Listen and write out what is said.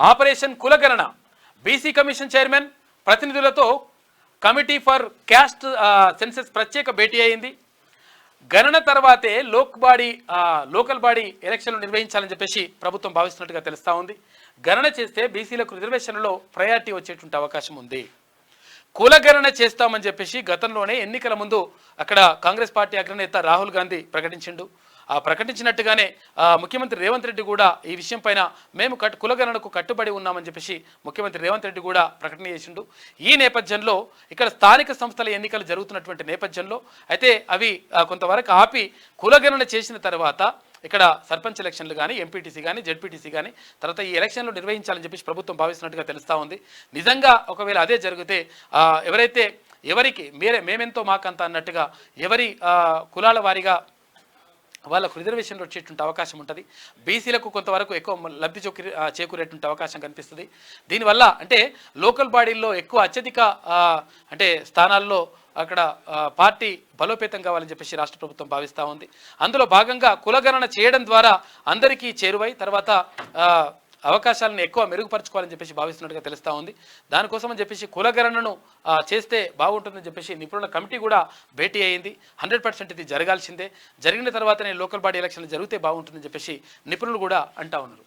Operation కులగణన BC commission chairman ప్రతినిధులతో committee for caste senses ప్రత్యేక భేటీ అయింది. గణన తర్వాతే లోకల్ బాడీ ఎలక్షన్లు నిర్వహించాలని చెప్పేసి ప్రభుత్వం భావిస్తున్నట్టుగా తెలుస్తూ ఉంది. గణన చేస్తే బీసీలకు రిజర్వేషన్లలో ప్రయారిటీ వచ్చేటువంటి అవకాశం ఉంది. కులగణన చేస్తామని చెప్పేసి గతంలోనే ఎన్నికల ముందు అక్కడ కాంగ్రెస్ పార్టీ అగ్రనేత రాహుల్ గాంధీ ప్రకటించిండు. ఆ ప్రకటించినట్టుగానే ముఖ్యమంత్రి రేవంత్ రెడ్డి కూడా ఈ విషయం పైన మేము కులగణనకు కట్టుబడి ఉన్నామని చెప్పేసి ముఖ్యమంత్రి రేవంత్ రెడ్డి కూడా ప్రకటన చేసిండు. ఈ నేపథ్యంలో ఇక్కడ స్థానిక సంస్థల ఎన్నికలు జరుగుతున్నటువంటి నేపథ్యంలో అయితే అవి కొంతవరకు ఆపి కులగణన చేసిన తర్వాత ఇక్కడ సర్పంచ్ ఎలక్షన్లు కానీ ఎంపీటీసీ కానీ జెడ్పీటీసీ కానీ తర్వాత ఈ ఎలక్షన్లు నిర్వహించాలని చెప్పేసి ప్రభుత్వం భావిస్తున్నట్టుగా తెలుస్తూ ఉంది. నిజంగా ఒకవేళ అదే జరిగితే ఎవరైతే ఎవరికి మేమెంతో మాకంత అన్నట్టుగా ఎవరి కులాల వారీగా వాళ్ళకు రిజర్వేషన్లు వచ్చేటువంటి అవకాశం ఉంటుంది. బీసీలకు కొంతవరకు ఎక్కువ లబ్ధి చేకూరేటువంటి అవకాశం కనిపిస్తుంది. దీనివల్ల అంటే లోకల్ బాడీల్లో ఎక్కువ అత్యధిక అంటే స్థానాల్లో అక్కడ పార్టీ బలోపేతం కావాలని చెప్పేసి రాష్ట్ర ప్రభుత్వం భావిస్తూ ఉంది. అందులో భాగంగా కులగణన చేయడం ద్వారా అందరికీ చేరువై తర్వాత అవకాశాలను ఎక్కువ మెరుగుపరచుకోవాలని చెప్పేసి భావిస్తున్నట్టుగా తెలుస్తూ ఉంది. దానికోసమని చెప్పేసి కులగణనను చేస్తే బాగుంటుందని చెప్పేసి నిపుణుల కమిటీ కూడా భేటీ అయింది. 100% ఇది జరగాల్సిందే. జరిగిన తర్వాతనే లోకల్ బాడీ ఎలక్షన్లు జరిగితే బాగుంటుందని చెప్పేసి నిపుణులు కూడా అంటా ఉన్నారు.